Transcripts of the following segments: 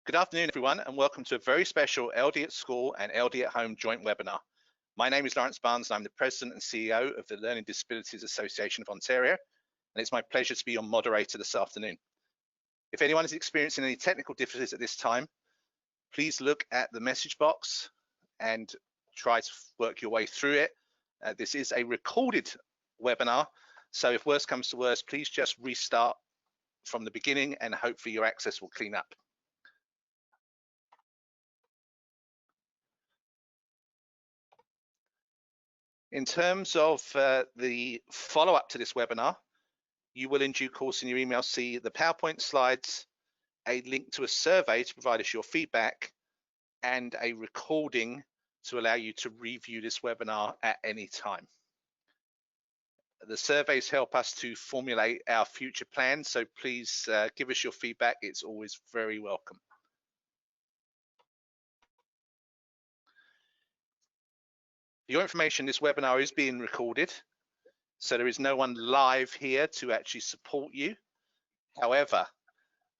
Good afternoon, everyone, and welcome to a very special LD at School and LD at Home joint webinar. My name is Lawrence Barnes, and I'm the President and CEO of the Learning Disabilities Association of Ontario, and it's my pleasure to be your moderator this afternoon. If anyone is experiencing any technical difficulties at this time, please look at the message box and try to work your way through it. This is a recorded webinar, so if worse comes to worse, please just restart from the beginning and hopefully your access will clean up. In terms of the follow-up to this webinar, you will in due course in your email see the PowerPoint slides, a link to a survey to provide us your feedback, and a recording to allow you to review this webinar at any time. The surveys help us to formulate our future plans, so please give us your feedback. It's always very welcome. For your information, this webinar is being recorded, so there is no one live here to actually support you. However,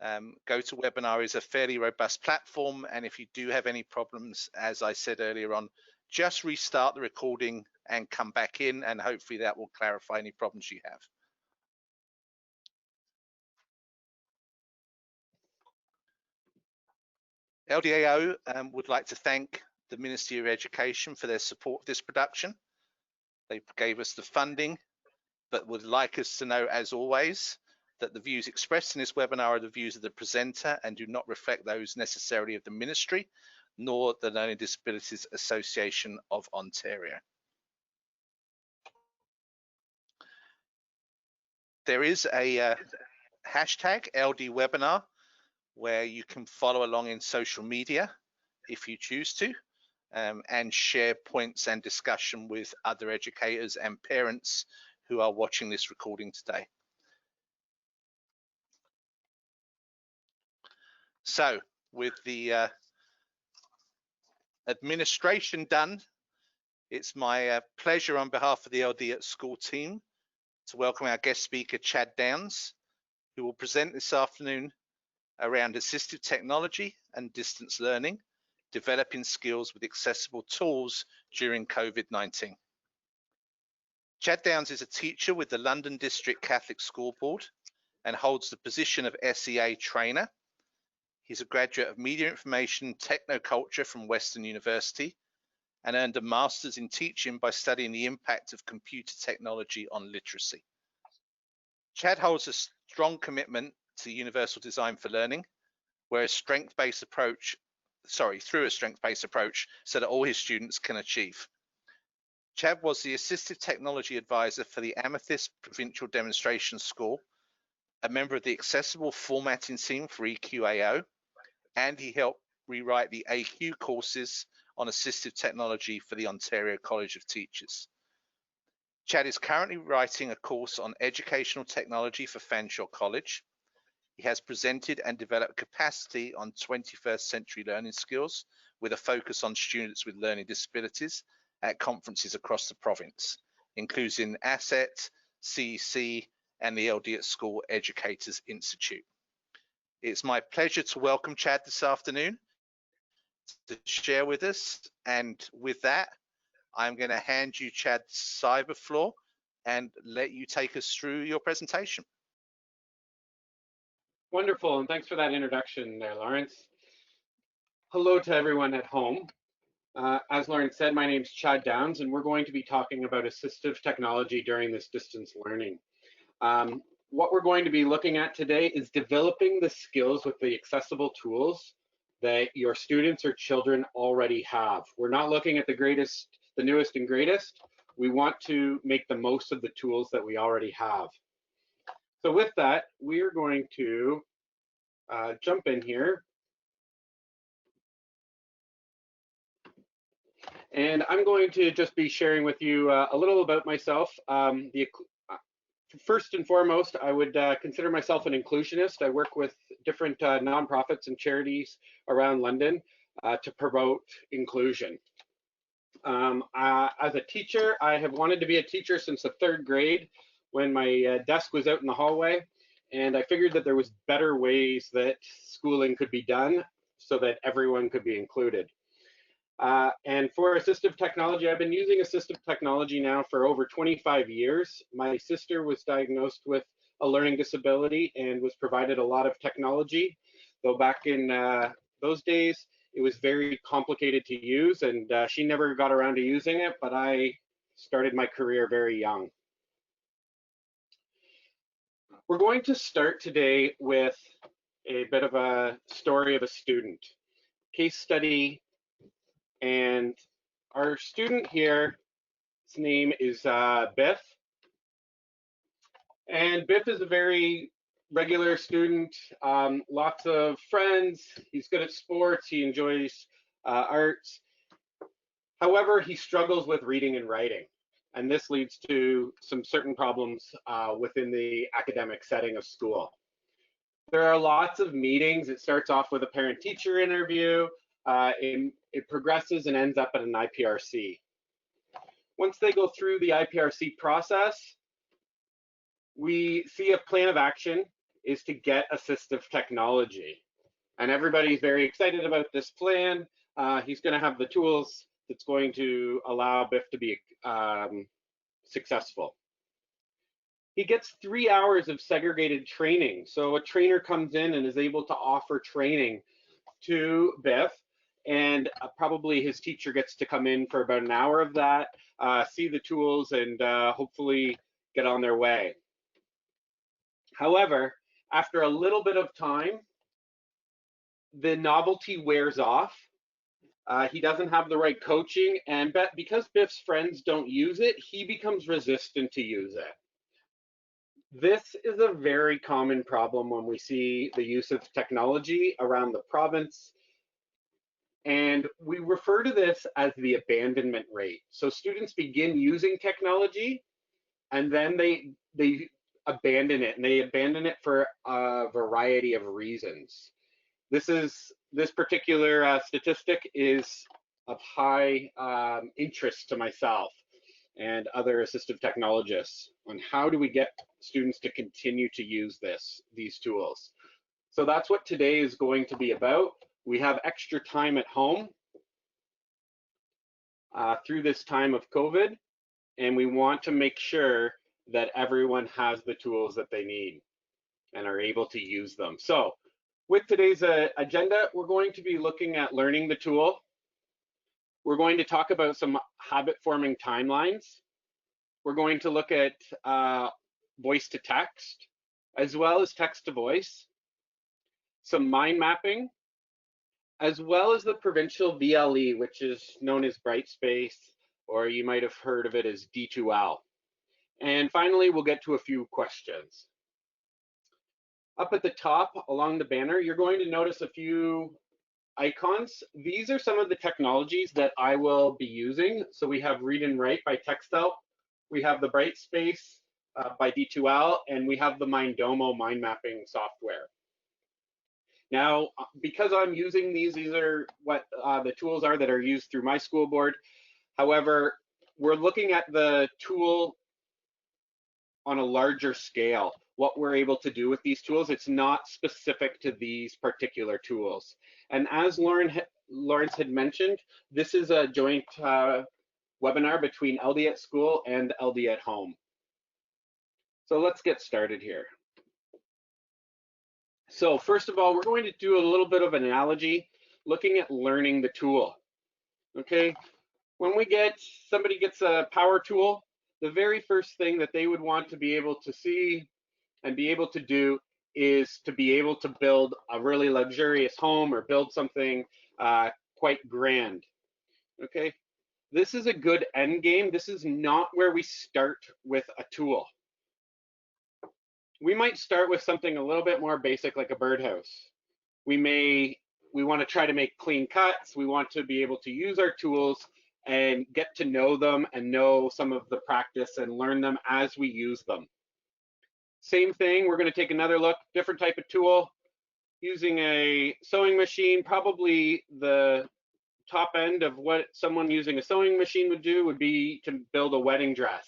GoToWebinar is a fairly robust platform, and if you do have any problems, as I said earlier on, just restart the recording and come back in, and hopefully that will clarify any problems you have. LDAO would like to thank the Ministry of Education for their support of this production. They gave us the funding, but would like us to know, as always, that the views expressed in this webinar are the views of the presenter and do not reflect those necessarily of the Ministry, nor the Learning Disabilities Association of Ontario. There is a hashtag LDWebinar where you can follow along in social media if you choose to, and share points and discussion with other educators and parents who are watching this recording today. So with the administration done, it's my pleasure on behalf of the LD at School team to welcome our guest speaker, Chad Downs, who will present this afternoon around assistive technology and distance learning, developing skills with accessible tools during COVID-19. Chad Downs is a teacher with the London District Catholic School Board and holds the position of SEA trainer. He's a graduate of Media Information Technoculture from Western University and earned a master's in teaching by studying the impact of computer technology on literacy. Chad holds a strong commitment to universal design for learning, where a strength-based approach through a strength-based approach so that all his students can achieve. Chad was the Assistive Technology Advisor for the Amethyst Provincial Demonstration School, a member of the Accessible Formatting team for EQAO, and he helped rewrite the AQ courses on assistive technology for the Ontario College of Teachers. Chad is currently writing a course on educational technology for Fanshawe College. He has presented and developed capacity on 21st century learning skills with a focus on students with learning disabilities at conferences across the province, including ASSET, CEC, and the LD at School Educators Institute. It's my pleasure to welcome Chad this afternoon to share with us. And with that, I'm going to hand you Chad's cyber floor and let you take us through your presentation. Wonderful, and thanks for that introduction there, Lawrence. Hello to everyone at home. As Lawrence said, my name's Chad Downs, and we're going to be talking about assistive technology during this distance learning. What we're going to be looking at today is developing the skills with the accessible tools that your students or children already have. We're not looking at the newest and greatest. We want to make the most of the tools that we already have. So with that, we are going to jump in here. And I'm going to just be sharing with you a little about myself. First and foremost, I would consider myself an inclusionist. I work with different nonprofits and charities around London to promote inclusion. As a teacher, I have wanted to be a teacher since the 3rd grade when my desk was out in the hallway, and I figured that there was better ways that schooling could be done so that everyone could be included. And for assistive technology, I've been using assistive technology now for over 25 years. My sister was diagnosed with a learning disability and was provided a lot of technology, though back in those days, it was very complicated to use, and she never got around to using it, but I started my career very young. We're going to start today with a bit of a story of a student, case study. And our student here, his name is Biff. And Biff is a very regular student, lots of friends. He's good at sports. He enjoys arts. However, he struggles with reading and writing. And this leads to some certain problems within the academic setting of school. There are lots of meetings. It starts off with a parent-teacher interview. It progresses and ends up at an IPRC. Once they go through the IPRC process, we see a plan of action is to get assistive technology. And everybody's very excited about this plan. He's going to have the tools that's going to allow Biff to be successful. He gets 3 hours of segregated training. So a trainer comes in and is able to offer training to Biff, and probably his teacher gets to come in for about an hour of that, see the tools, and hopefully get on their way. However, after a little bit of time, the novelty wears off. He doesn't have the right coaching, and because Biff's friends don't use it, he becomes resistant to use it. This is a very common problem when we see the use of technology around the province. And we refer to this as the abandonment rate. So students begin using technology and then they abandon it, and they abandon it for a variety of reasons. This particular statistic is of high interest to myself and other assistive technologists on how do we get students to continue to use these tools. So that's what today is going to be about. We have extra time at home through this time of COVID, and we want to make sure that everyone has the tools that they need and are able to use them. So with today's agenda, we're going to be looking at learning the tool. We're going to talk about some habit-forming timelines. We're going to look at voice to text, as well as text to voice, some mind mapping, as well as the provincial VLE, which is known as Brightspace, or you might have heard of it as D2L. And finally, we'll get to a few questions. Up at the top along the banner, you're going to notice a few icons. These are some of the technologies that I will be using. So we have Read and Write by Texttovoice, we have the Brightspace by D2L, and we have the Mindomo mind mapping software. Now, because I'm using these are what the tools are that are used through my school board. However, we're looking at the tool on a larger scale, what we're able to do with these tools. It's not specific to these particular tools. And as Lawrence had mentioned, this is a joint webinar between LD at School and LD at Home. So let's get started here. So first of all, we're going to do a little bit of an analogy, looking at learning the tool. Okay, when somebody gets a power tool, the very first thing that they would want to be able to see and be able to do is to be able to build a really luxurious home or build something quite grand. Okay, this is a good end game. This is not where we start with a tool. We might start with something a little bit more basic, like a birdhouse. We want to try to make clean cuts. We want to be able to use our tools and get to know them and know some of the practice and learn them as we use them. Same thing, we're going to take another look, different type of tool, using a sewing machine. Probably the top end of what someone using a sewing machine would do would be to build a wedding dress.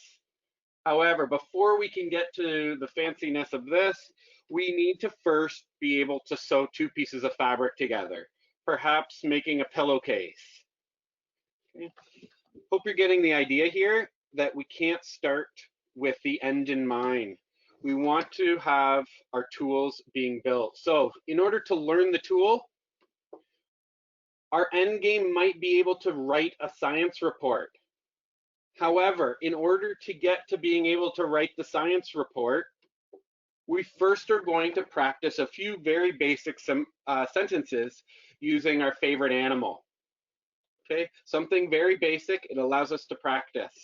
However, before we can get to the fanciness of this, we need to first be able to sew two pieces of fabric together. perhaps making a pillowcase. Okay. Hope you're getting the idea here that we can't start with the end in mind. We want to have our tools being built. So in order to learn the tool, our end game might be able to write a science report. However, in order to get to being able to write the science report, we first are going to practice a few very basic sentences using our favorite animal. Okay, something very basic. It allows us to practice.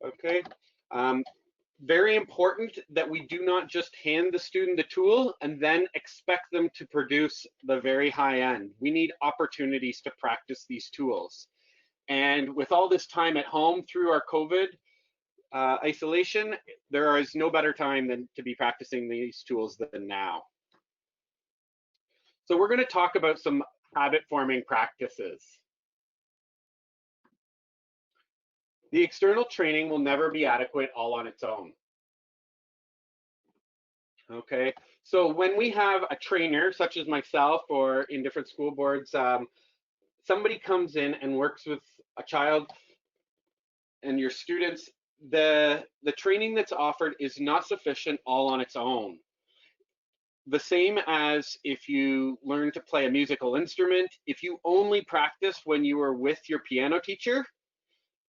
Okay, very important that we do not just hand the student the tool and then expect them to produce the very high end. We need opportunities to practice these tools. And with all this time at home through our COVID isolation, there is no better time than to be practicing these tools than now. So we're going to talk about some habit forming practices. The external training will never be adequate all on its own. Okay, so when we have a trainer, such as myself or in different school boards, somebody comes in and works with a child and your students, the training that's offered is not sufficient all on its own. The same as if you learn to play a musical instrument, if you only practice when you were with your piano teacher,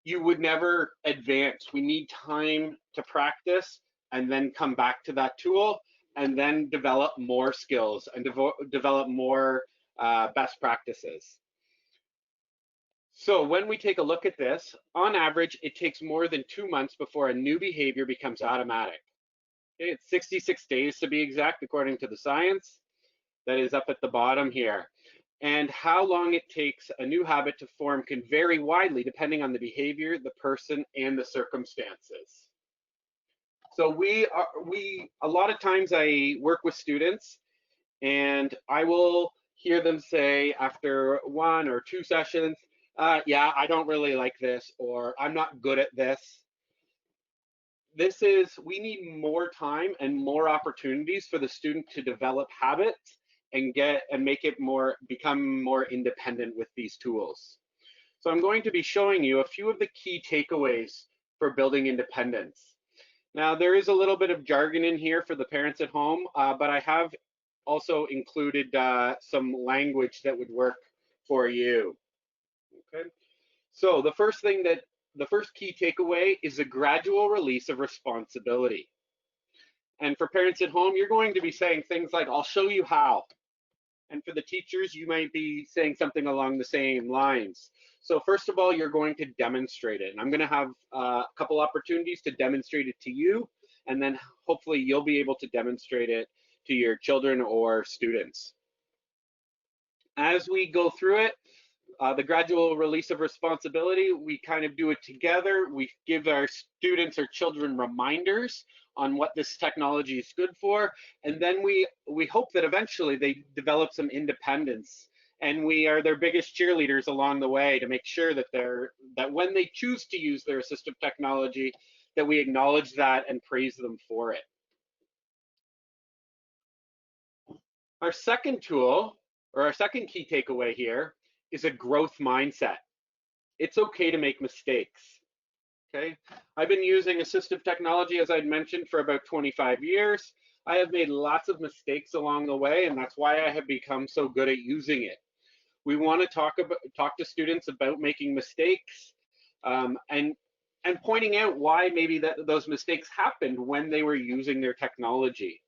you would never advance. We need time to practice and then come back to that tool and then develop more skills and develop more best practices. So when we take a look at this, on average, it takes more than 2 months before a new behavior becomes automatic. Okay, it's 66 days to be exact, according to the science that is up at the bottom here. And how long it takes a new habit to form can vary widely depending on the behavior, the person, and the circumstances. So a lot of times I work with students and I will hear them say after 1 or 2 sessions, yeah, I don't really like this, or I'm not good at this. We need more time and more opportunities for the student to develop habits and become more independent with these tools. So I'm going to be showing you a few of the key takeaways for building independence. Now, there is a little bit of jargon in here for the parents at home, but I have also included some language that would work for you. Okay. So the first key takeaway is a gradual release of responsibility. And for parents at home, you're going to be saying things like, I'll show you how. And for the teachers, you might be saying something along the same lines. So first of all, you're going to demonstrate it. And I'm going to have a couple opportunities to demonstrate it to you. And then hopefully you'll be able to demonstrate it to your children or students. As we go through it, the gradual release of responsibility, we kind of do it together. We give our students or children reminders on what this technology is good for. And then we hope that eventually they develop some independence. And we are their biggest cheerleaders along the way to make sure that that when they choose to use their assistive technology, that we acknowledge that and praise them for it. Our second tool, or our second key takeaway here, is a growth mindset. It's okay to make mistakes. Okay, I've been using assistive technology, as I'd mentioned, for about 25 years. I have made lots of mistakes along the way, and that's why I have become so good at using it. We want to talk to students about making mistakes and pointing out why maybe those mistakes happened when they were using their technology.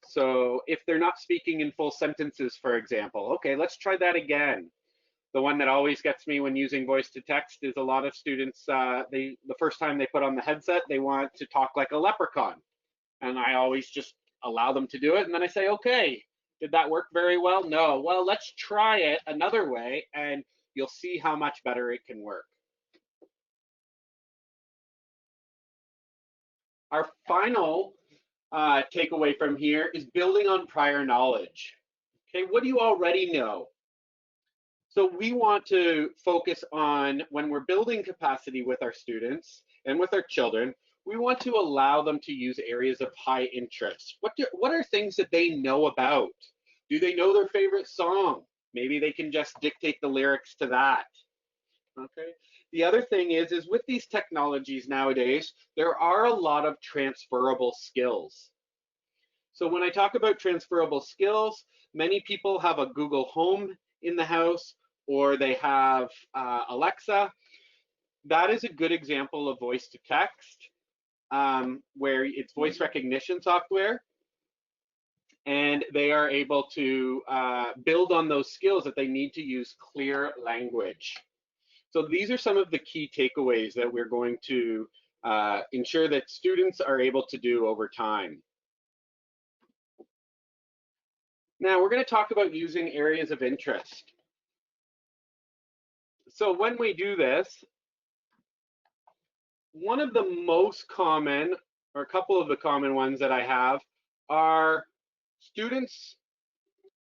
So if they're not speaking in full sentences, for example, okay, let's try that again. The one that always gets me when using voice to text is a lot of students, the first time they put on the headset, they want to talk like a leprechaun. And I always just allow them to do it. And then I say, okay, did that work very well? No. Well, let's try it another way and you'll see how much better it can work. Our final takeaway from here is building on prior knowledge. Okay, what do you already know? So we want to focus on, when we're building capacity with our students and with our children, we want to allow them to use areas of high interest. What are things that they know about? Do they know their favorite song? Maybe they can just dictate the lyrics to that. Okay. The other thing is with these technologies nowadays, there are a lot of transferable skills. So when I talk about transferable skills, many people have a Google Home in the house, or they have Alexa. That is a good example of voice to text, where it's voice recognition software, and they are able to build on those skills that they need to use clear language. So these are some of the key takeaways that we're going to ensure that students are able to do over time. Now we're going to talk about using areas of interest. So when we do this, one of the most common, or a couple of the common ones that I have, are students,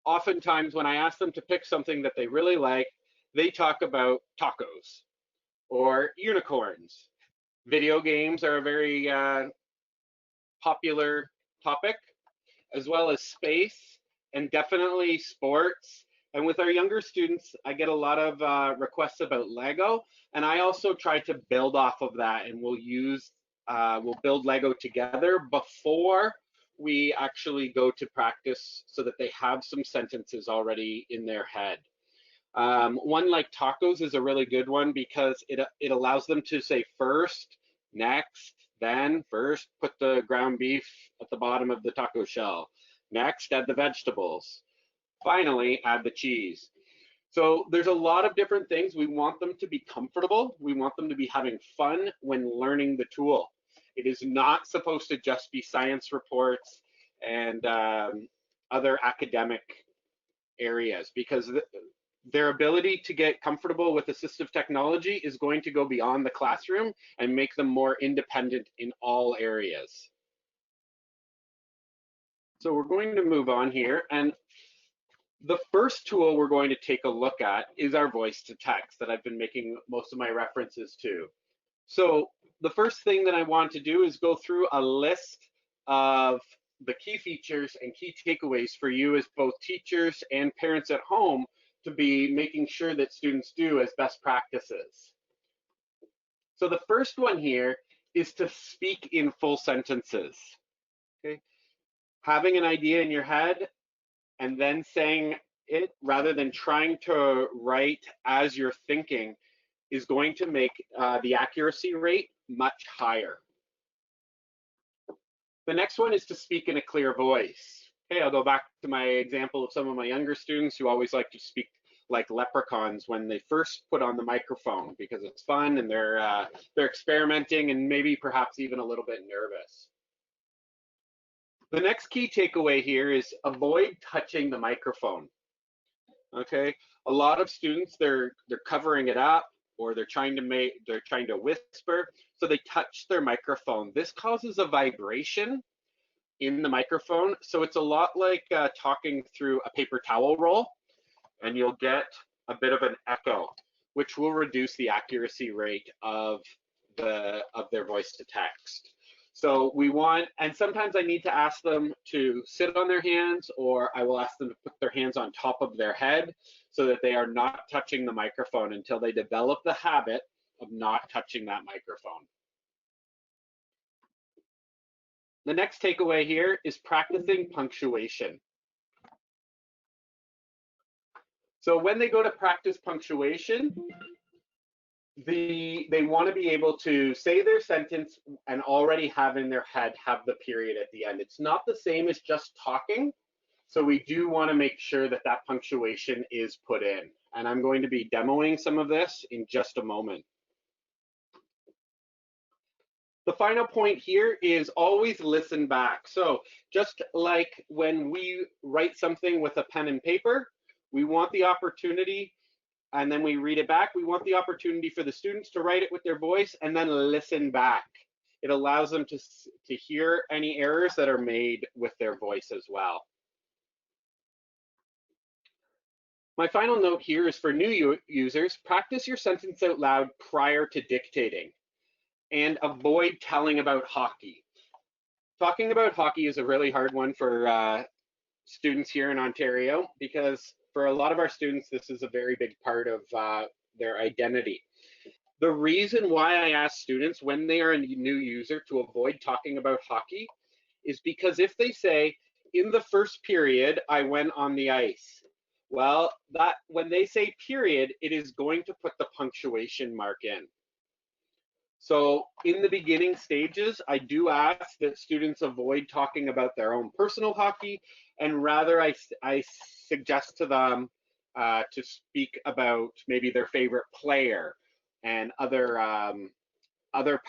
oftentimes when I ask them to pick something that they really like, they talk about tacos or unicorns. Video games are a very popular topic, as well as space and definitely sports. And with our younger students, I get a lot of requests about Lego, and I also try to build off of that, and we'll build Lego together before we actually go to practice so that they have some sentences already in their head. One like tacos is a really good one because it allows them to say first, next, then, first, put the ground beef at the bottom of the taco shell. Next, add the vegetables. Finally, add the cheese. So there's a lot of different things. We want them to be comfortable. We want them to be having fun when learning the tool. It is not supposed to just be science reports and other academic areas, because their ability to get comfortable with assistive technology is going to go beyond the classroom and make them more independent in all areas. So we're going to move on here, and the first tool we're going to take a look at is our voice to text that I've been making most of my references to. So the first thing that I want to do is go through a list of the key features and key takeaways for you as both teachers and parents at home to be making sure that students do as best practices. So the first one here is to speak in full sentences. Okay, having an idea in your head and then saying it rather than trying to write as you're thinking is going to make the accuracy rate much higher. The next one is to speak in a clear voice. Okay, I'll go back to my example of some of my younger students who always like to speak like leprechauns when they first put on the microphone because it's fun and they're experimenting and maybe perhaps even a little bit nervous. The next key takeaway here is avoid touching the microphone. Okay, a lot of students they're covering it up, or they're trying to whisper, so they touch their microphone. This causes a vibration in the microphone, so it's a lot like talking through a paper towel roll, and you'll get a bit of an echo, which will reduce the accuracy rate of their voice to text. So we want, and sometimes I need to ask them to sit on their hands, or I will ask them to put their hands on top of their head so that they are not touching the microphone until they develop the habit of not touching that microphone. The next takeaway here is practicing punctuation. So when they go to practice punctuation, they want to be able to say their sentence and already have in their head have the period at the end. It's not the same as just talking, so we do want to make sure that that punctuation is put in. And I'm going to be demoing some of this in just a moment. The final point here is always listen back. So just like when we write something with a pen and paper, we want the opportunity, and then we read it back, we want the opportunity for the students to write it with their voice and then listen back. It allows them to hear any errors that are made with their voice as well. My final note here is for new users, practice your sentence out loud prior to dictating and avoid telling about hockey. Talking about hockey is a really hard one for students here in Ontario because for a lot of our students, this is a very big part of their identity. The reason why I ask students when they are a new user to avoid talking about hockey is because if they say, in the first period, I went on the ice. Well, that when they say period, it is going to put the punctuation mark in. So in the beginning stages, I do ask that students avoid talking about their own personal hockey, and rather I suggest to them to speak about maybe their favorite player and other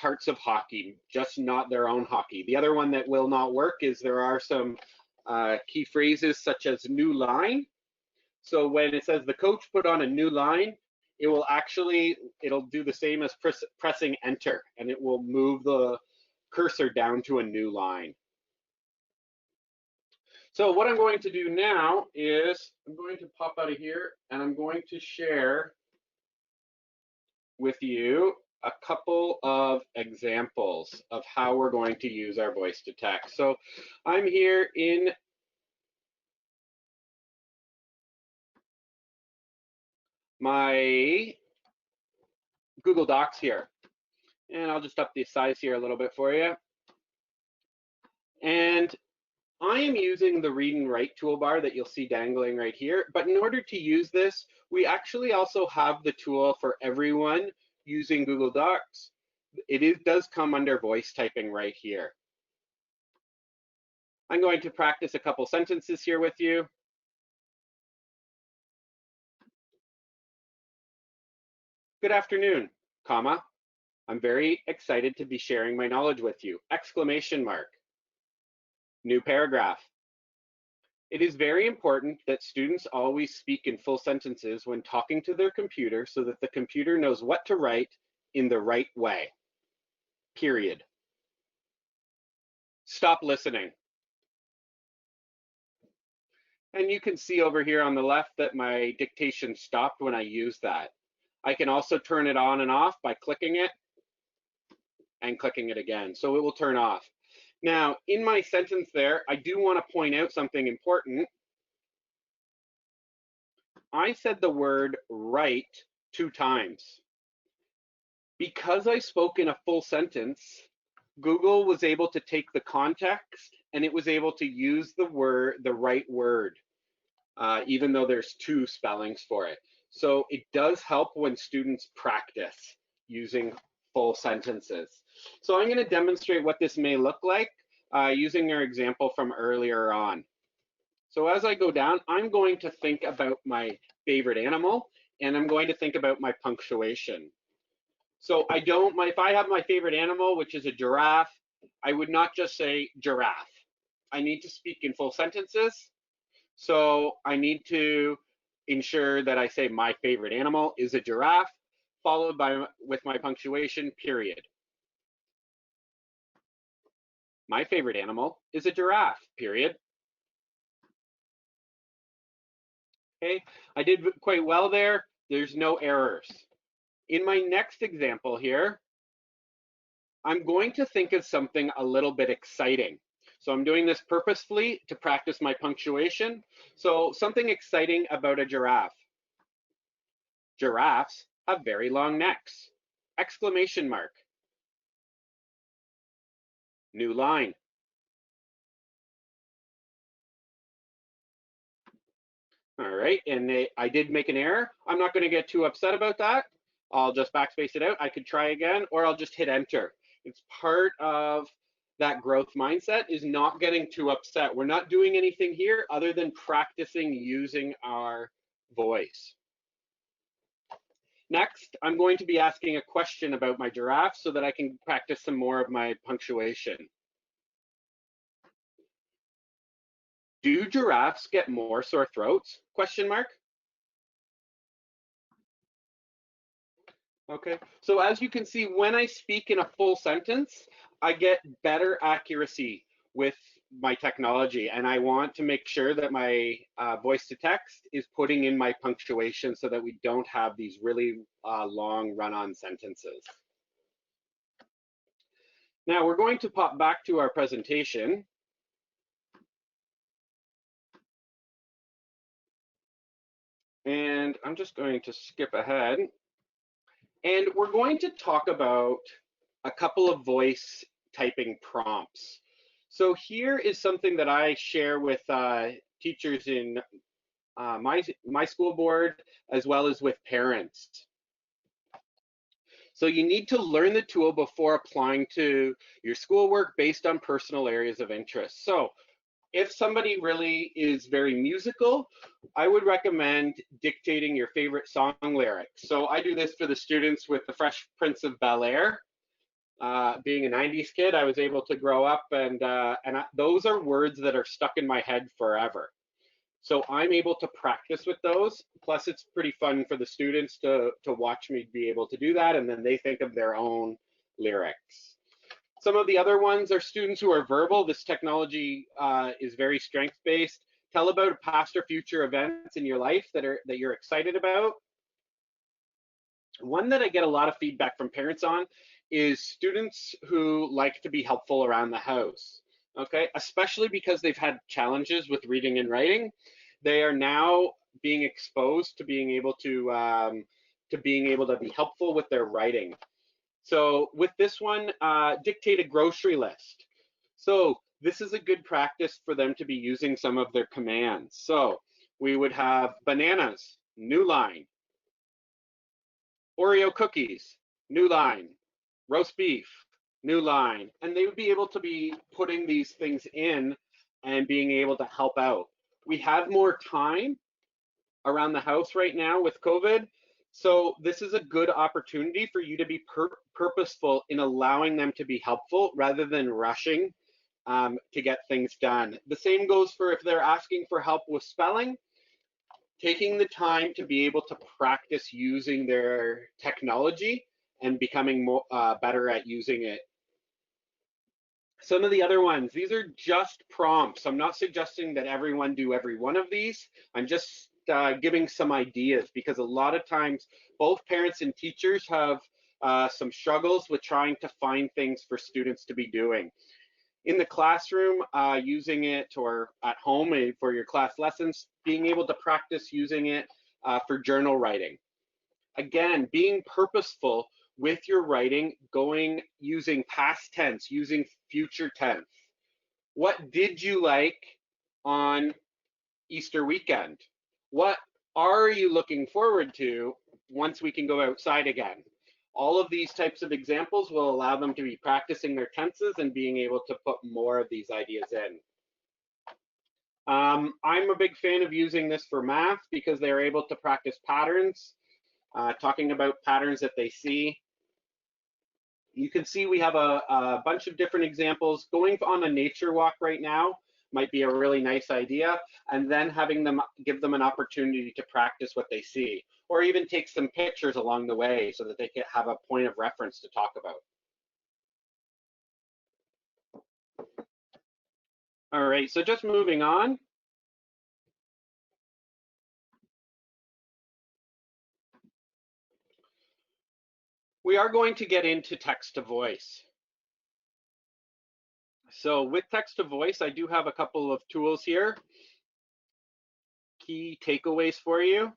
parts of hockey, just not their own hockey. The other one that will not work is there are some key phrases such as new line. So when it says the coach put on a new line, it'll do the same as pressing enter, and it will move the cursor down to a new line. So what I'm going to do now is I'm going to pop out of here and I'm going to share with you a couple of examples of how we're going to use our voice to text. So I'm here in my Google Docs here, and I'll just up the size here a little bit for you. And I am using the read and write toolbar that you'll see dangling right here, but in order to use this, we actually also have the tool for everyone using Google Docs. It does come under voice typing right here. I'm going to practice a couple sentences here with you. Good afternoon, comma. I'm very excited to be sharing my knowledge with you, exclamation mark. New paragraph. It is very important that students always speak in full sentences when talking to their computer so that the computer knows what to write in the right way. Period. Stop listening. And you can see over here on the left that my dictation stopped when I used that. I can also turn it on and off by clicking it and clicking it again, so it will turn off. Now, in my sentence there, I do want to point out something important. I said the word write 2 times. Because I spoke in a full sentence, Google was able to take the context and it was able to use the right word, even though there's 2 spellings for it. So it does help when students practice using full sentences. So I'm going to demonstrate what this may look like using our example from earlier on. So as I go down, I'm going to think about my favorite animal and I'm going to think about my punctuation. So if I have my favorite animal, which is a giraffe, I would not just say giraffe. I need to speak in full sentences. So I need to ensure that I say my favorite animal is a giraffe, followed with my punctuation, period. My favorite animal is a giraffe, period. Okay, I did quite well there. There's no errors. In my next example here, I'm going to think of something a little bit exciting. So I'm doing this purposefully to practice my punctuation. So something exciting about a giraffe. Giraffes have very long necks. Exclamation mark. New line. All right, and I did make an error. I'm not going to get too upset about that. I'll just backspace it out. I could try again, or I'll just hit enter. It's part of that growth mindset is not getting too upset. We're not doing anything here other than practicing using our voice. Next, I'm going to be asking a question about my giraffe so that I can practice some more of my punctuation. Do giraffes get more sore throats? Question mark. Okay, so as you can see, when I speak in a full sentence, I get better accuracy with my technology, and I want to make sure that my voice to text is putting in my punctuation so that we don't have these really long run-on sentences. Now we're going to pop back to our presentation. And I'm just going to skip ahead. And we're going to talk about a couple of voice typing prompts. So here is something that I share with teachers in my school board, as well as with parents. So you need to learn the tool before applying to your schoolwork based on personal areas of interest. So if somebody really is very musical, I would recommend dictating your favorite song lyrics. So I do this for the students with the Fresh Prince of Bel-Air. Being a 90s kid, I was able to grow up those are words that are stuck in my head forever. So I'm able to practice with those. Plus it's pretty fun for the students to watch me be able to do that, and then they think of their own lyrics. Some of the other ones are students who are verbal. This technology is very strengths-based. Tell about past or future events in your life that you're excited about. One that I get a lot of feedback from parents on is students who like to be helpful around the house. Okay, especially because they've had challenges with reading and writing. They are now being exposed to being able to be helpful with their writing. So with this one, dictate a grocery list. So this is a good practice for them to be using some of their commands. So we would have bananas, new line. Oreo cookies, new line. Roast beef, new line. And they would be able to be putting these things in and being able to help out. We have more time around the house right now with COVID. So this is a good opportunity for you to be purposeful in allowing them to be helpful rather than rushing to get things done. The same goes for if they're asking for help with spelling, taking the time to be able to practice using their technology and becoming more, better at using it. Some of the other ones, these are just prompts. I'm not suggesting that everyone do every one of these. I'm just giving some ideas, because a lot of times both parents and teachers have some struggles with trying to find things for students to be doing. In the classroom, using it, or at home for your class lessons, being able to practice using it for journal writing. Again, being purposeful with your writing, using past tense, using future tense. What did you like on Easter weekend? What are you looking forward to once we can go outside again? All of these types of examples will allow them to be practicing their tenses and being able to put more of these ideas in. I'm a big fan of using this for math because they're able to practice patterns, talking about patterns that they see. You can see we have a bunch of different examples. Going on a nature walk right now might be a really nice idea, and then having them give them an opportunity to practice what they see, or even take some pictures along the way so that they can have a point of reference to talk about. All right, so just moving on. We are going to get into text to voice. So with text to voice, I do have a couple of tools here. Key takeaways for you.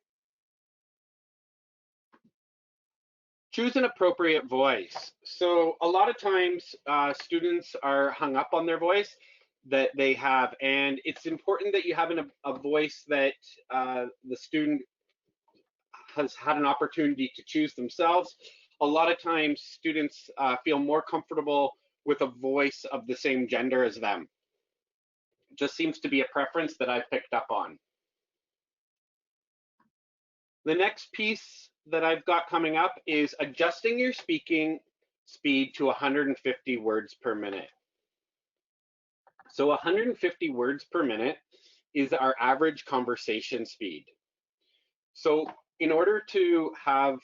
Choose an appropriate voice. So a lot of times students are hung up on their voice that they have, and it's important that you have a voice that the student has had an opportunity to choose themselves. A lot of times students feel more comfortable with a voice of the same gender as them. It just seems to be a preference that I've picked up on. The next piece that I've got coming up is adjusting your speaking speed to 150 words per minute. So 150 words per minute is our average conversation speed. So in order to have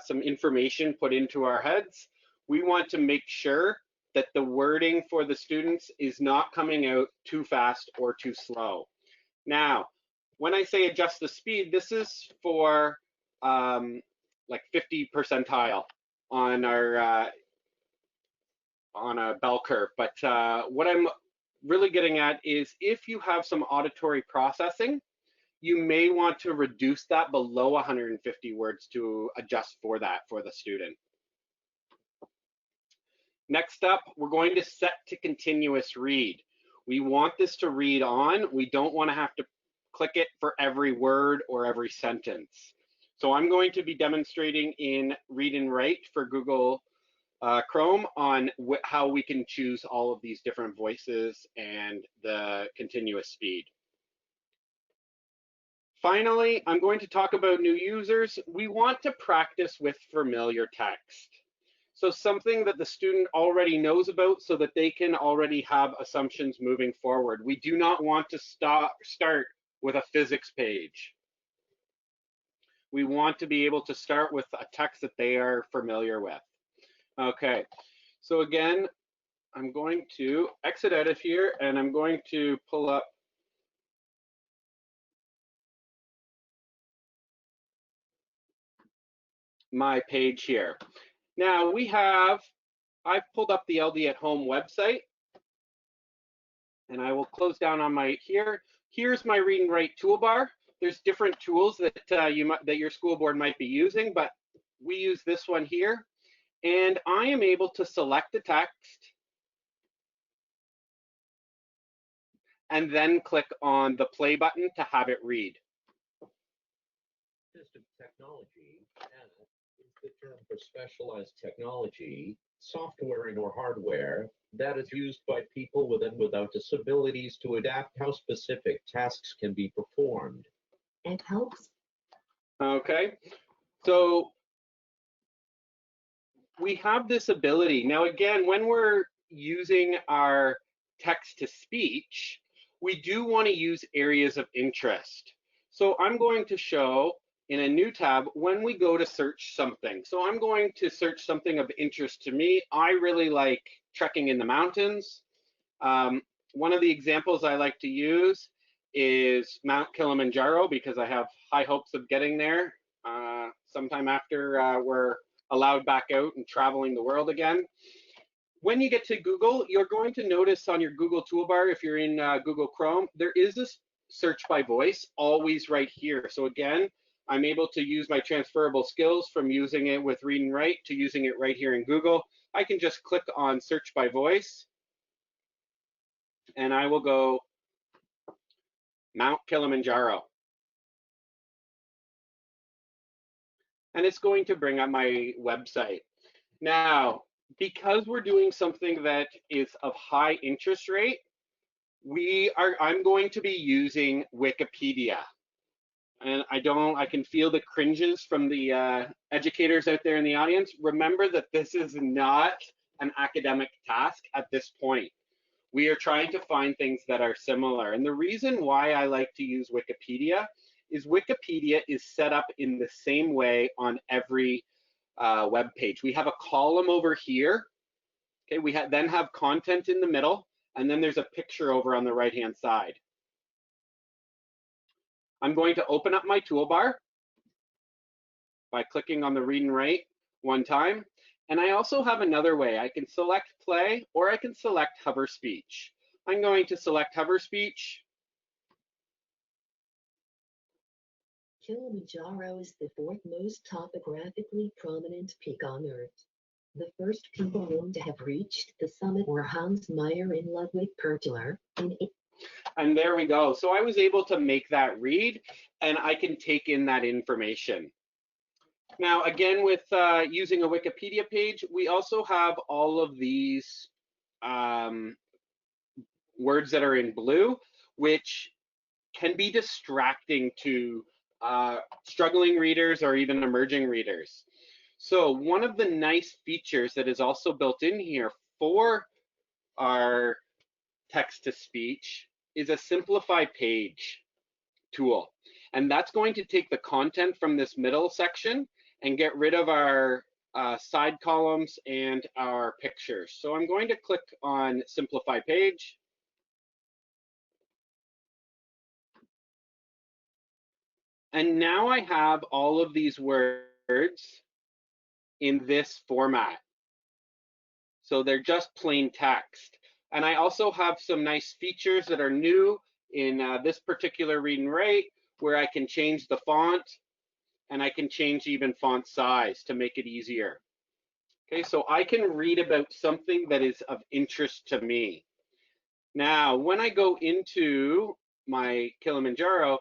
some information put into our heads, we want to make sure that the wording for the students is not coming out too fast or too slow. Now, when I say adjust the speed, this is for like 50 percentile on our on a bell curve. But what I'm really getting at is if you have some auditory processing, you may want to reduce that below 150 words to adjust for that for the student. Next up, we're going to set to continuous read. We want this to read on. We don't want to have to click it for every word or every sentence. So I'm going to be demonstrating in Read and Write for Google Chrome on how we can choose all of these different voices and the continuous speed. Finally, I'm going to talk about new users. We want to practice with familiar text. So something that the student already knows about so that they can already have assumptions moving forward. We do not want to start with a physics page. We want to be able to start with a text that they are familiar with. Okay, so again, I'm going to exit out of here and I'm going to pull up my page here. Now I've pulled up the LD at Home website and I will close down on my Here's my Read and Write toolbar. There's different tools that that your school board might be using, but we use this one here. And I am able to select the text and then click on the play button to have it read. Assistive technology is the term for specialized technology, software and or hardware that is used by people with and without disabilities to adapt how specific tasks can be performed. It helps. Okay, so we have this ability. Now again, when we're using our text to speech, we do want to use areas of interest. So I'm going to show in a new tab when we go to search something. So I'm going to search something of interest to me. I really like trekking in the mountains. One of the examples I like to use is Mount Kilimanjaro because I have high hopes of getting there sometime after we're allowed back out and traveling the world again. When you get to Google, you're going to notice on your Google toolbar, if you're in Google Chrome, there is this search by voice always right here. So again, I'm able to use my transferable skills from using it with Read and Write to using it right here in Google. I can just click on search by voice and I will go Mount Kilimanjaro. And it's going to bring up my website. Now, because we're doing something that is of high interest rate, I'm going to be using Wikipedia. And I can feel the cringes from the educators out there in the audience. Remember that this is not an academic task at this point. We are trying to find things that are similar. And the reason why I like to use Wikipedia is set up in the same way on every web page. We have a column over here. Okay, we then have content in the middle, and then there's a picture over on the right-hand side. I'm going to open up my toolbar by clicking on the Read and Write one time. And I also have another way. I can select play or I can select hover speech. I'm going to select hover speech. Kilimanjaro is the fourth most topographically prominent peak on Earth. The first people known to have reached the summit were Hans Meyer and Ludwig Pertler. And there we go. So I was able to make that read, and I can take in that information. Now, again, with using a Wikipedia page, we also have all of these words that are in blue, which can be distracting to struggling readers or even emerging readers. So one of the nice features that is also built in here for our text-to-speech is a simplify page tool. And that's going to take the content from this middle section and get rid of our side columns and our pictures. So I'm going to click on simplify page. And now I have all of these words in this format. So they're just plain text. And I also have some nice features that are new in this particular Read and Write, where I can change the font and I can change even font size to make it easier. Okay, so I can read about something that is of interest to me. Now, when I go into my Kilimanjaro,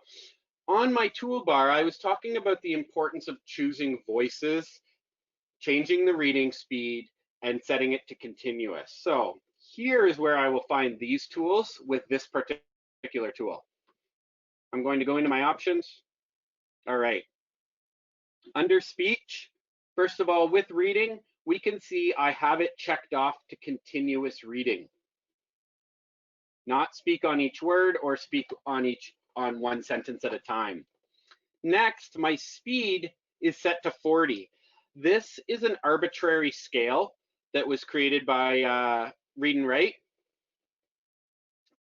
on my toolbar, I was talking about the importance of choosing voices, changing the reading speed, and setting it to continuous. So here is where I will find these tools with this particular tool. I'm going to go into my options. All right. Under speech, first of all, with reading, we can see I have it checked off to continuous reading. Not speak on each word or speak on one sentence at a time. Next, my speed is set to 40. This is an arbitrary scale that was created by Read and Write.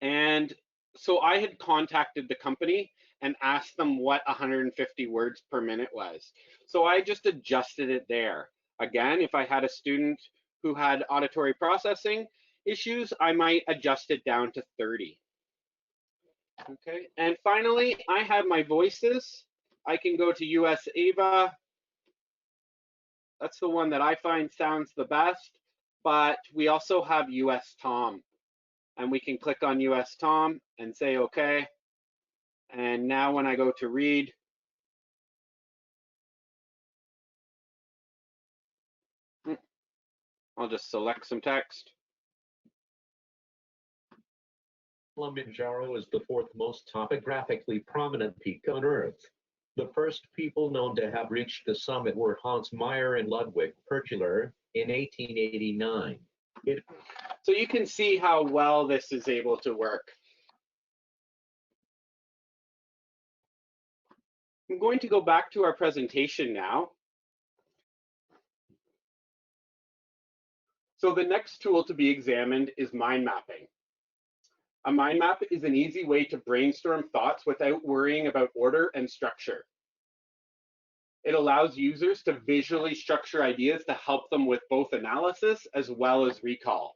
And so I had contacted the company and asked them what 150 words per minute was. So I just adjusted it there. Again, if I had a student who had auditory processing issues, I might adjust it down to 30. Okay, and finally, I have my voices. I can go to US Ava. That's the one that I find sounds the best, but we also have US Tom. And we can click on US Tom and say okay. And now when I go to read, I'll just select some text. Kilimanjaro is the fourth most topographically prominent peak on Earth. The first people known to have reached the summit were Hans Meyer and Ludwig Pertler in 1889. So you can see how well this is able to work. I'm going to go back to our presentation now. So the next tool to be examined is mind mapping. A mind map is an easy way to brainstorm thoughts without worrying about order and structure. It allows users to visually structure ideas to help them with both analysis as well as recall.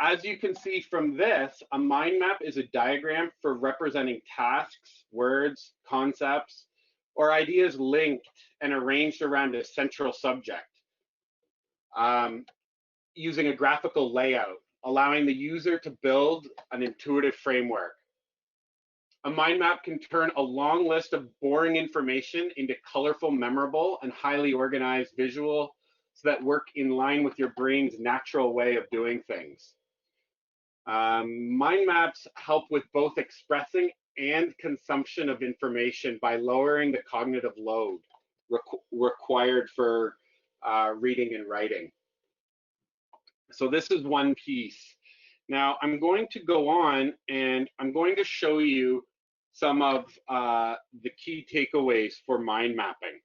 As you can see from this, a mind map is a diagram for representing tasks, words, concepts, or ideas linked and arranged around a central subject, using a graphical layout, allowing the user to build an intuitive framework. A mind map can turn a long list of boring information into colorful, memorable, and highly organized visual so that work in line with your brain's natural way of doing things. Mind maps help with both expressing and consumption of information by lowering the cognitive load required for reading and writing. So this is one piece. Now I'm going to go on and I'm going to show you some of the key takeaways for mind mapping.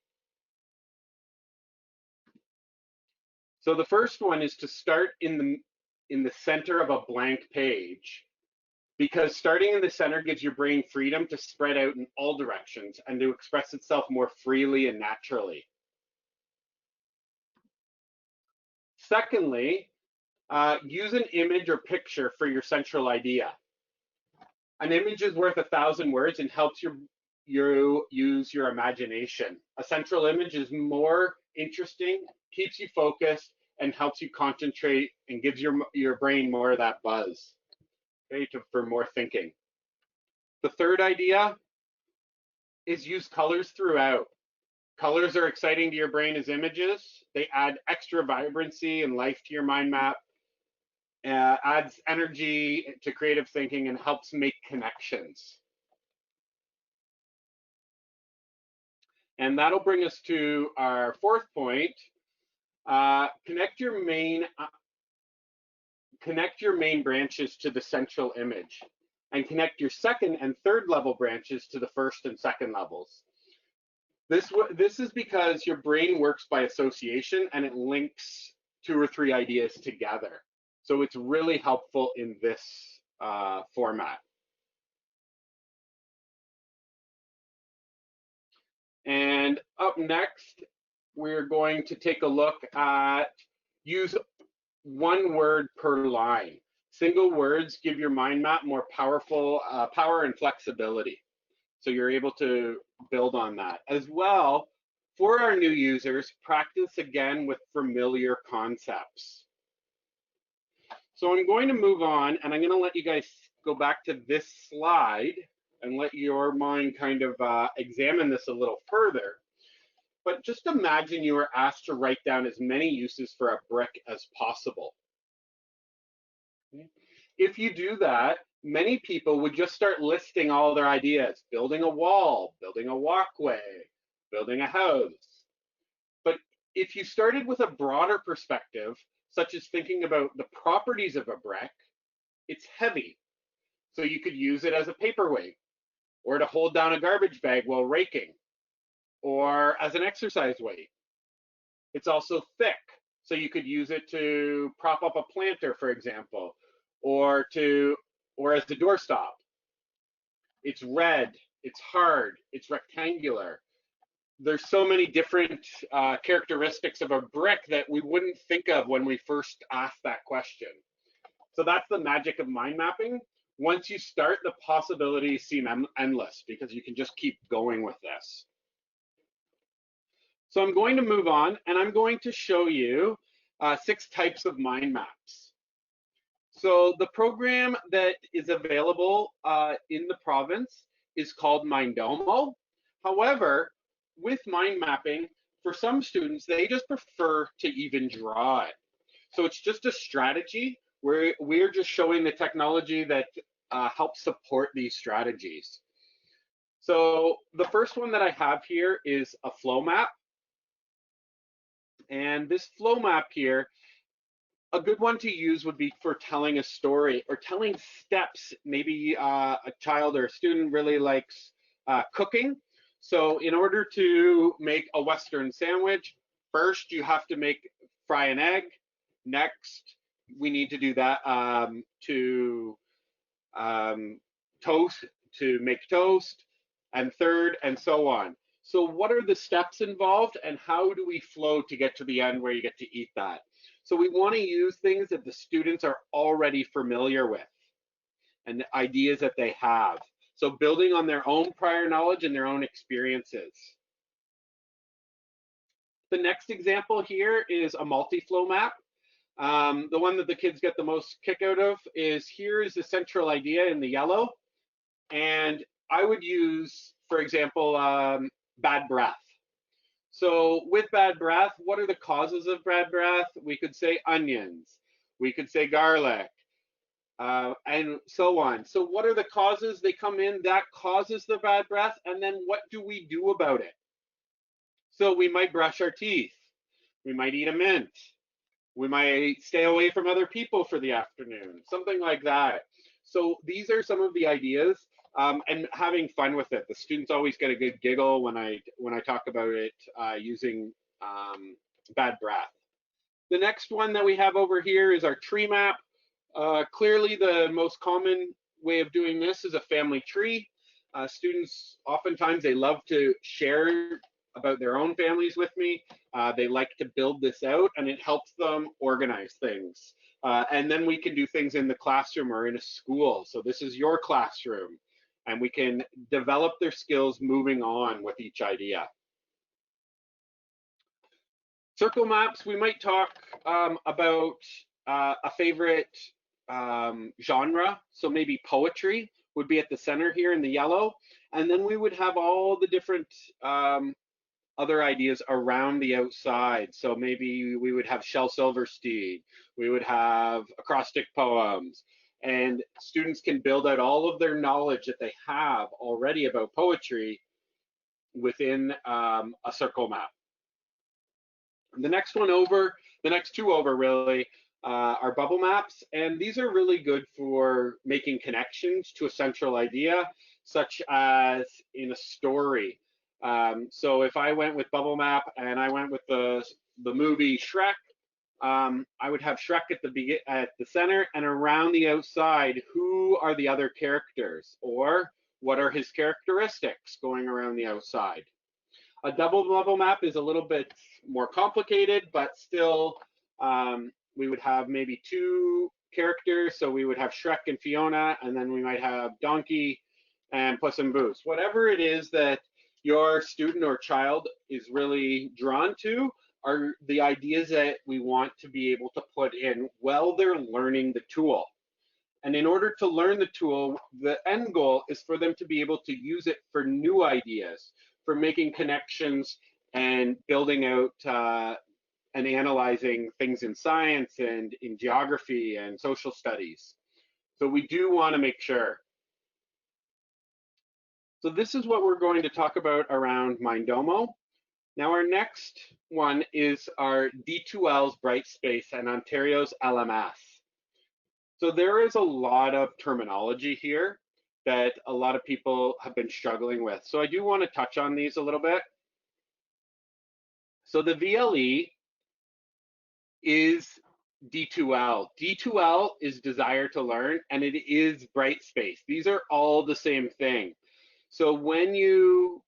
So the first one is to start in the center of a blank page, because starting in the center gives your brain freedom to spread out in all directions and to express itself more freely and naturally. Secondly, use an image or picture for your central idea. An image is worth 1,000 words and helps you use your imagination. A central image is more interesting, keeps you focused, and helps you concentrate and gives your brain more of that buzz, okay, for more thinking. The third idea is use colors throughout. Colors are exciting to your brain as images. They add extra vibrancy and life to your mind map, adds energy to creative thinking, and helps make connections. And that'll bring us to our fourth point. Connect your main branches to the central image, and connect your second and third level branches to the first and second levels. This is because your brain works by association and it links 2 or 3 ideas together. So it's really helpful in this format. And up next, we're going to take a look at use 1 word per line. Single words give your mind map more power and flexibility. So you're able to build on that. As well, for our new users, practice again with familiar concepts. So I'm going to move on, and I'm going to let you guys go back to this slide and let your mind kind of examine this a little further. But just imagine you were asked to write down as many uses for a brick as possible. If you do that, many people would just start listing all their ideas, building a wall, building a walkway, building a house. But if you started with a broader perspective, such as thinking about the properties of a brick, it's heavy. So you could use it as a paperweight, or to hold down a garbage bag while raking, or as an exercise weight. It's also thick, so you could use it to prop up a planter, for example, or as a doorstop. It's red, it's hard, it's rectangular. There's so many different characteristics of a brick that we wouldn't think of when we first asked that question. So that's the magic of mind mapping. Once you start, the possibilities seem endless because you can just keep going with this. So I'm going to move on, and I'm going to show you 6 types of mind maps. So the program that is available in the province is called Mindomo. However, with mind mapping, for some students, they just prefer to even draw it. So it's just a strategy where we're just showing the technology that helps support these strategies. So the first one that I have here is a flow map. And this flow map here, a good one to use would be for telling a story or telling steps. Maybe a child or a student really likes cooking. So in order to make a Western sandwich, first you have to fry an egg. Next, we need to do that to make toast, and third, and so on. So what are the steps involved, and how do we flow to get to the end where you get to eat that? So we want to use things that the students are already familiar with and the ideas that they have. So building on their own prior knowledge and their own experiences. The next example here is a multi-flow map. The one that the kids get the most kick out of is, here is the central idea in the yellow. And I would use, for example, bad breath. So with bad breath, what are the causes of bad breath? We could say onions, we could say garlic, and so on. So what are the causes? They come in, that causes the bad breath, and then what do we do about it? So we might brush our teeth, we might eat a mint, we might stay away from other people for the afternoon, something like that. So these are some of the ideas. And having fun with it. The students always get a good giggle when I talk about it using bad breath. The next one that we have over here is our tree map. Clearly, the most common way of doing this is a family tree. Students, oftentimes, they love to share about their own families with me. They like to build this out, and it helps them organize things. And then we can do things in the classroom or in a school. So this is your classroom, and we can develop their skills moving on with each idea. Circle maps, we might talk about a favorite genre. So maybe poetry would be at the center here in the yellow. And then we would have all the different other ideas around the outside. So maybe we would have Shel Silverstein, we would have acrostic poems, and students can build out all of their knowledge that they have already about poetry within a circle map. The next one over, the next two over really, are bubble maps, and these are really good for making connections to a central idea, such as in a story. So if I went with bubble map and I went with the movie Shrek, I would have Shrek at the center, and around the outside, who are the other characters, or what are his characteristics going around the outside. A double bubble map is a little bit more complicated, but still we would have maybe two characters. So we would have Shrek and Fiona, and then we might have Donkey and Puss in Boots. Whatever it is that your student or child is really drawn to are the ideas that we want to be able to put in while they're learning the tool. And in order to learn the tool, the end goal is for them to be able to use it for new ideas, for making connections and building out and analyzing things in science and in geography and social studies. So we do want to make sure. So this is what we're going to talk about around Mindomo. Now our next one is our D2L's Brightspace and Ontario's LMS. So there is a lot of terminology here that a lot of people have been struggling with. So I do want to touch on these a little bit. So the VLE is D2L. D2L is desire to learn, and it is Brightspace. These are all the same thing. So when you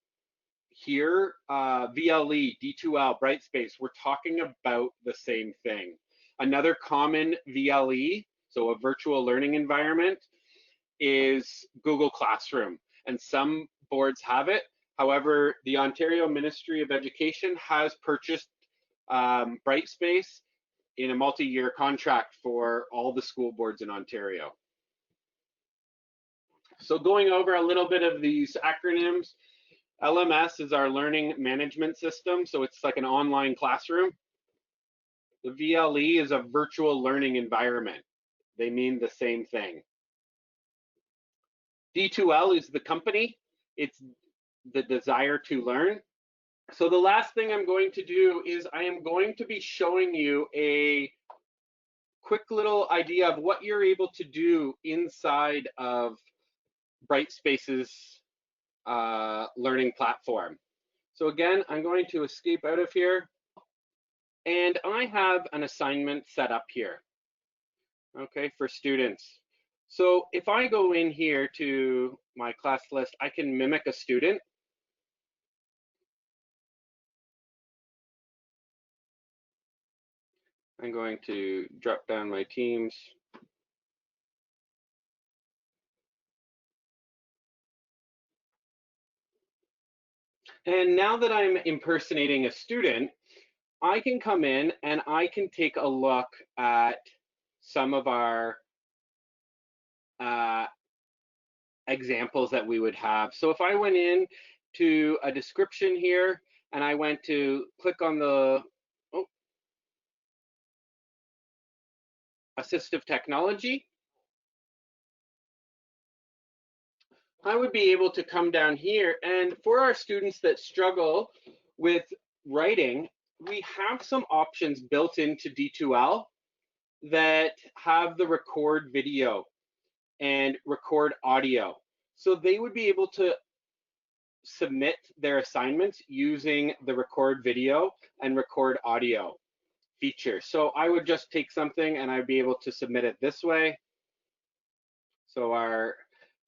hear VLE, D2L, Brightspace, we're talking about the same thing. Another common VLE, so a virtual learning environment, is Google Classroom, and some boards have it. However, the Ontario Ministry of Education has purchased Brightspace in a multi-year contract for all the school boards in Ontario. So going over a little bit of these acronyms, LMS is our learning management system, so it's like an online classroom. The VLE is a virtual learning environment. They mean the same thing. D2L is the company. It's the desire to learn. So the last thing I'm going to do is I am going to be showing you a quick little idea of what you're able to do inside of Brightspace's learning platform. So again, I'm going to escape out of here, and I have an assignment set up here, okay, for students. So if I go in here to my class list, I can mimic a student. I'm going to drop down my teams. And now that I'm impersonating a student, I can come in and I can take a look at some of our examples that we would have. So if I went in to a description here and I went to click on the Assistive Technology, I would be able to come down here, and for our students that struggle with writing, we have some options built into D2L that have the record video and record audio. So they would be able to submit their assignments using the record video and record audio feature. So I would just take something and I'd be able to submit it this way. So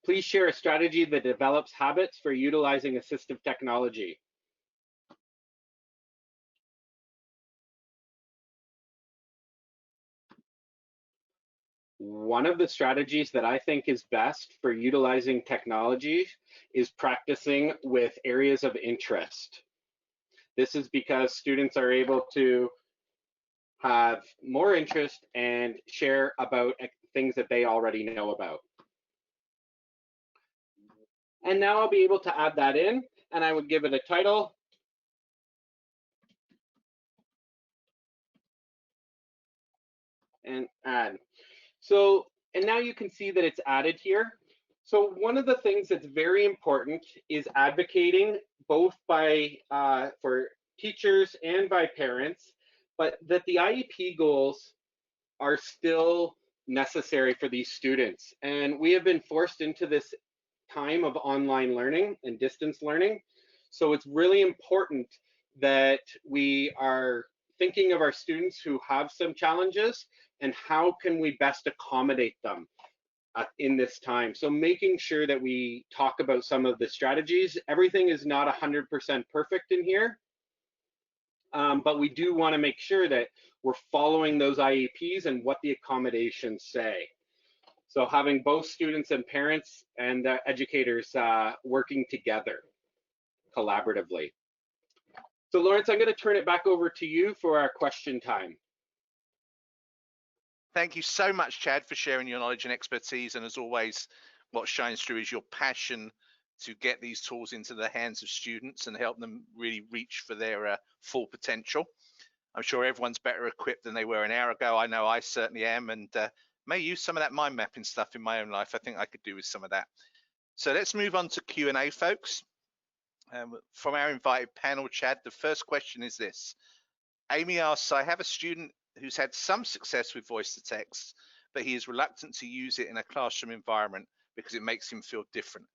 please share a strategy that develops habits for utilizing assistive technology. One of the strategies that I think is best for utilizing technology is practicing with areas of interest. This is because students are able to have more interest and share about things that they already know about. And now I'll be able to add that in, and I would give it a title. And add. So, and now you can see that it's added here. So one of the things that's very important is advocating both by for teachers and by parents, but that the IEP goals are still necessary for these students. And we have been forced into this time of online learning and distance learning. So it's really important that we are thinking of our students who have some challenges and how can we best accommodate them in this time. So making sure that we talk about some of the strategies. Everything is not 100% perfect in here, but we do want to make sure that we're following those IEPs and what the accommodations say. So having both students and parents and educators working together collaboratively. So Lawrence, I'm going to turn it back over to you for our question time. Thank you so much, Chad, for sharing your knowledge and expertise. And as always, what shines through is your passion to get these tools into the hands of students and help them really reach for their full potential. I'm sure everyone's better equipped than they were an hour ago. I know I certainly am, and may use some of that mind mapping stuff in my own life. I think I could do with some of that. So let's move on to Q&A, folks. From our invited panel, Chad, the first question is this. Amy asks, I have a student who's had some success with voice to text, but he is reluctant to use it in a classroom environment because it makes him feel different.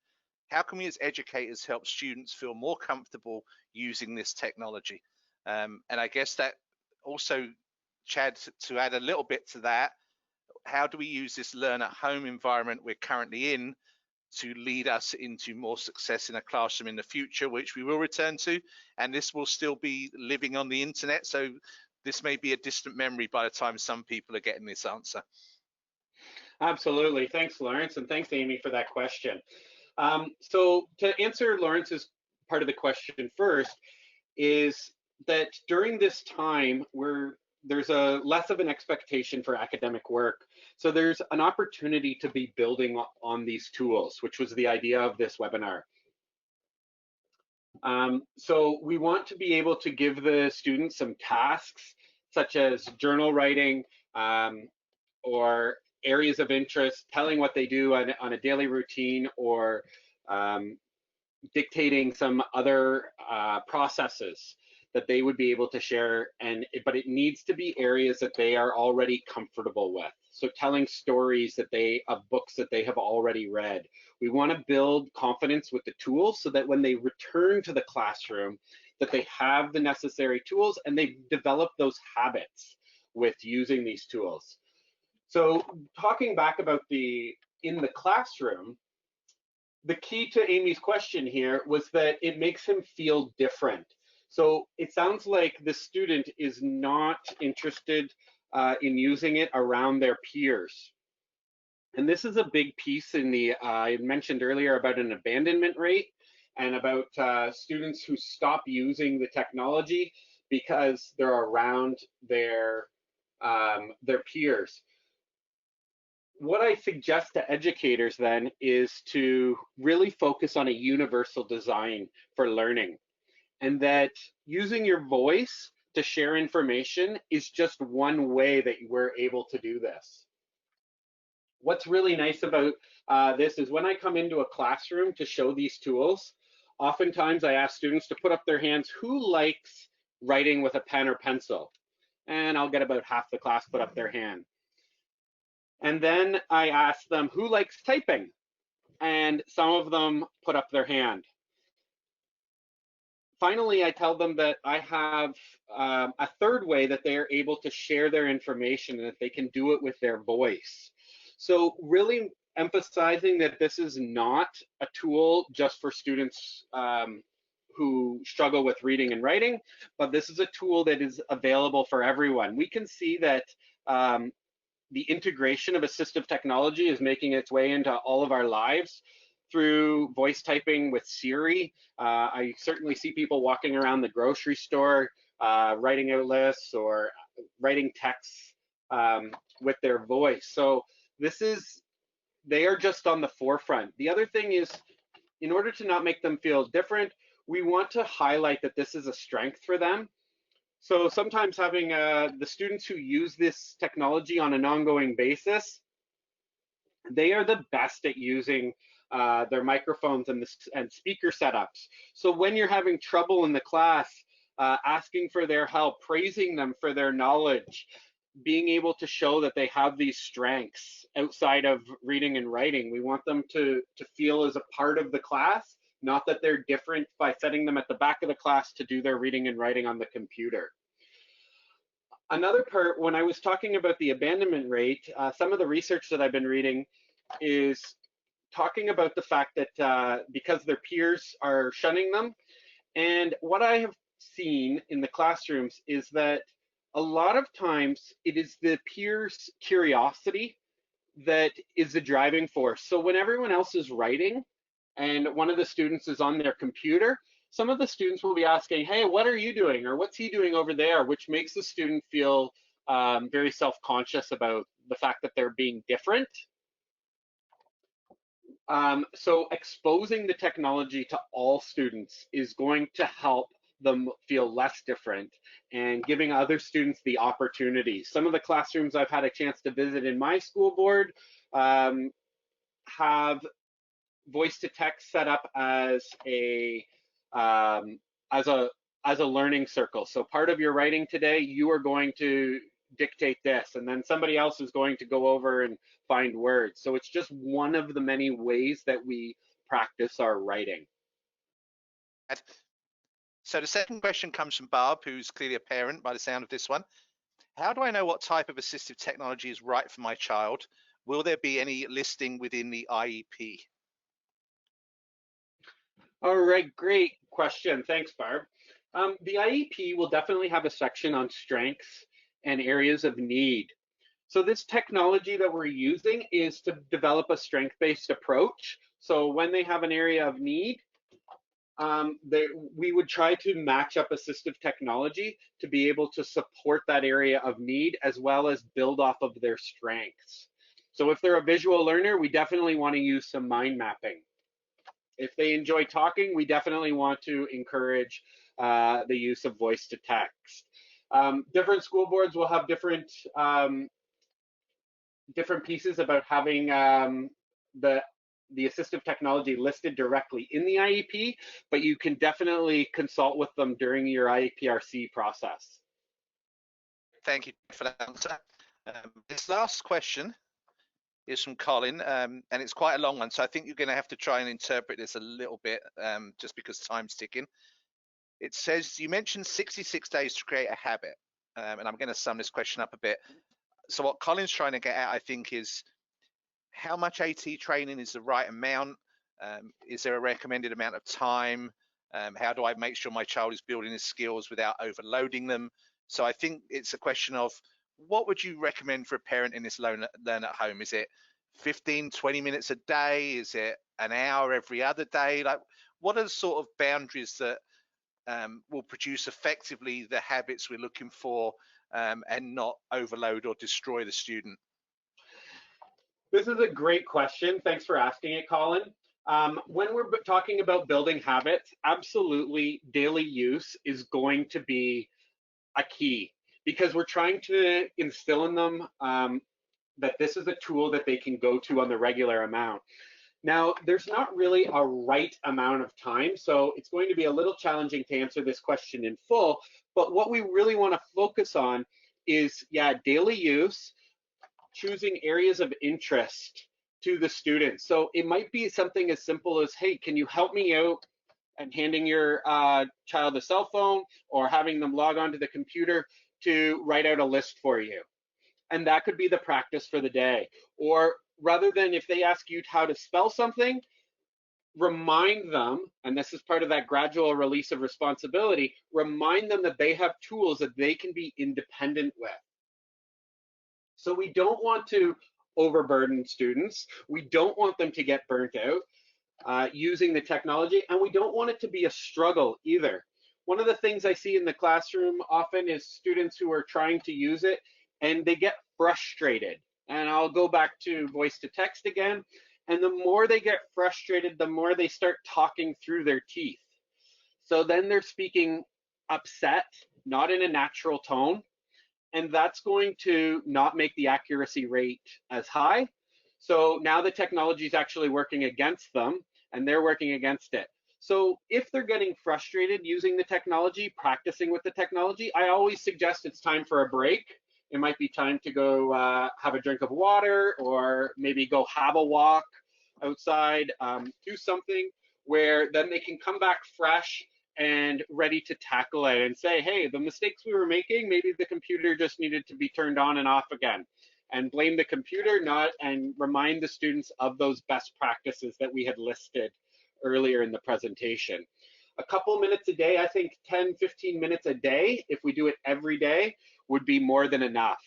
How can we as educators help students feel more comfortable using this technology? And I guess that also, Chad, to add a little bit to that, how do we use this learn at home environment we're currently in to lead us into more success in a classroom in the future, which we will return to, and this will still be living on the internet, so this may be a distant memory by the time some people are getting this answer. Absolutely. Thanks, Lawrence, and thanks, Amy, for that question. So to answer Lawrence's part of the question first, is that during this time there's a less of an expectation for academic work. So there's an opportunity to be building on these tools, which was the idea of this webinar. So we want to be able to give the students some tasks, such as journal writing or areas of interest, telling what they do on a daily routine, or dictating some other processes that they would be able to share, but it needs to be areas that they are already comfortable with. So telling stories of books that they have already read. We want to build confidence with the tools so that when they return to the classroom, that they have the necessary tools and they've developed those habits with using these tools. So talking back about in the classroom, the key to Amy's question here was that it makes him feel different. So it sounds like the student is not interested in using it around their peers. And this is a big piece in I mentioned earlier about an abandonment rate and about students who stop using the technology because they're around their peers. What I suggest to educators then is to really focus on a universal design for learning, and that using your voice to share information is just one way that we're able to do this. What's really nice about this is when I come into a classroom to show these tools, oftentimes I ask students to put up their hands, who likes writing with a pen or pencil? And I'll get about half the class put up their hand. And then I ask them, who likes typing? And some of them put up their hand. Finally, I tell them that I have a third way that they are able to share their information and that they can do it with their voice. So really emphasizing that this is not a tool just for students who struggle with reading and writing, but this is a tool that is available for everyone. We can see that the integration of assistive technology is making its way into all of our lives through voice typing with Siri. I certainly see people walking around the grocery store, writing out lists or writing texts with their voice. So they are just on the forefront. The other thing is, in order to not make them feel different, we want to highlight that this is a strength for them. So sometimes having the students who use this technology on an ongoing basis, they are the best at using their microphones and speaker setups. So when you're having trouble in the class, asking for their help, praising them for their knowledge, being able to show that they have these strengths outside of reading and writing. We want them to feel as a part of the class, not that they're different by setting them at the back of the class to do their reading and writing on the computer. Another part, when I was talking about the abandonment rate, some of the research that I've been reading is talking about the fact that because their peers are shunning them. And what I have seen in the classrooms is that a lot of times it is the peers' curiosity that is the driving force. So when everyone else is writing and one of the students is on their computer, some of the students will be asking, hey, what are you doing? Or what's he doing over there? Which makes the student feel very self-conscious about the fact that they're being different. So exposing the technology to all students is going to help them feel less different and giving other students the opportunity. Some of the classrooms I've had a chance to visit in my school board have voice to text set up as a as a learning circle. So part of your writing today, you are going to dictate this, and then somebody else is going to go over and find words. So it's just one of the many ways that we practice our writing. So the second question comes from Barb, who's clearly a parent by the sound of this one. How do I know what type of assistive technology is right for my child? Will there be any listing within the IEP? All right, great question. Thanks, Barb. The IEP will definitely have a section on strengths and areas of need. So this technology that we're using is to develop a strength-based approach. So when they have an area of need, we would try to match up assistive technology to be able to support that area of need as well as build off of their strengths. So if they're a visual learner, we definitely want to use some mind mapping. If they enjoy talking, we definitely want to encourage the use of voice to text. Different school boards will have different pieces about having the assistive technology listed directly in the IEP, but you can definitely consult with them during your IEPRC process. Thank you for that answer. This last question is from Colin, and it's quite a long one, so I think you're going to have to try and interpret this a little bit just because time's ticking. It says, you mentioned 66 days to create a habit, and I'm going to sum this question up a bit. So what Colin's trying to get at, I think, is how much AT training is the right amount? Is there a recommended amount of time? How do I make sure my child is building his skills without overloading them? So I think it's a question of, what would you recommend for a parent in this learn at home? Is it 15, 20 minutes a day? Is it an hour every other day? Like, what are the sort of boundaries that will produce effectively the habits we're looking for and not overload or destroy the student? This is a great question. Thanks for asking it, Colin. When we're talking about building habits, absolutely daily use is going to be a key, because we're trying to instill in them that this is a tool that they can go to on the regular amount. Now, there's not really a right amount of time, so it's going to be a little challenging to answer this question in full, but what we really want to focus on is, daily use, choosing areas of interest to the students. So it might be something as simple as, hey, can you help me out? And handing your child a cell phone or having them log onto the computer to write out a list for you. And that could be the practice for the day. Or rather than if they ask you how to spell something, remind them, and this is part of that gradual release of responsibility, remind them that they have tools that they can be independent with. So we don't want to overburden students. We don't want them to get burnt out using the technology, and we don't want it to be a struggle either. One of the things I see in the classroom often is students who are trying to use it and they get frustrated. And I'll go back to voice to text again. And the more they get frustrated, the more they start talking through their teeth. So then they're speaking upset, not in a natural tone. And that's going to not make the accuracy rate as high. So now the technology is actually working against them, and they're working against it. So if they're getting frustrated using the technology, practicing with the technology, I always suggest it's time for a break. It might be time to go have a drink of water, or maybe go have a walk outside, do something where then they can come back fresh and ready to tackle it and say, hey, the mistakes we were making, maybe the computer just needed to be turned on and off again. And blame the computer, and remind the students of those best practices that we had listed earlier in the presentation. A couple minutes a day, I think 10, 15 minutes a day, if we do it every day, would be more than enough.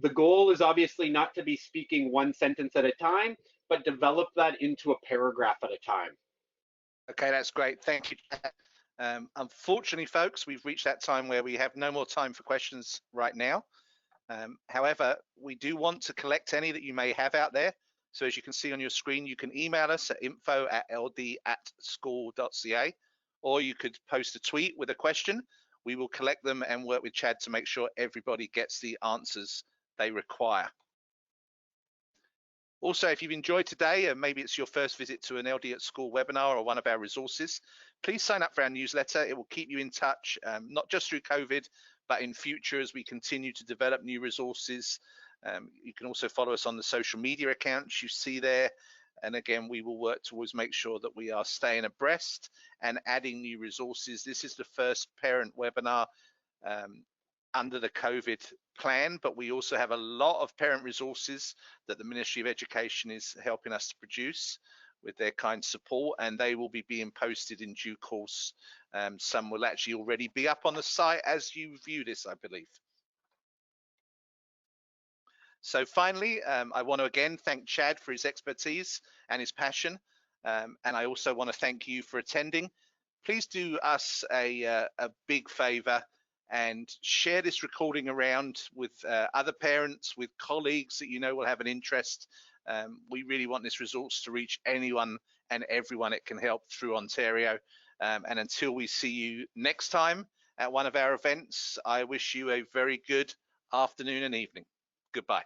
The goal is obviously not to be speaking one sentence at a time, but develop that into a paragraph at a time. Okay, that's great. Thank you, Chad. Unfortunately, folks, we've reached that time where we have no more time for questions right now. However, we do want to collect any that you may have out there. So as you can see on your screen, you can email us at info@ld@school.ca, or you could post a tweet with a question. We will collect them and work with Chad to make sure everybody gets the answers they require. Also, if you've enjoyed today, and maybe it's your first visit to an LD at School webinar or one of our resources, please sign up for our newsletter. It will keep you in touch, not just through COVID, but in future as we continue to develop new resources. You can also follow us on the social media accounts you see there. And again, we will work to always make sure that we are staying abreast and adding new resources. This is the first parent webinar under the COVID plan, but we also have a lot of parent resources that the Ministry of Education is helping us to produce with their kind support, and they will be being posted in due course. Some will actually already be up on the site as you view this, I believe. So finally, I want to again thank Chad for his expertise and his passion, and I also want to thank you for attending. Please do us a big favor and share this recording around with other parents, with colleagues that you know will have an interest. We really want this resource to reach anyone and everyone it can help through Ontario. And until we see you next time at one of our events, I wish you a very good afternoon and evening. Goodbye.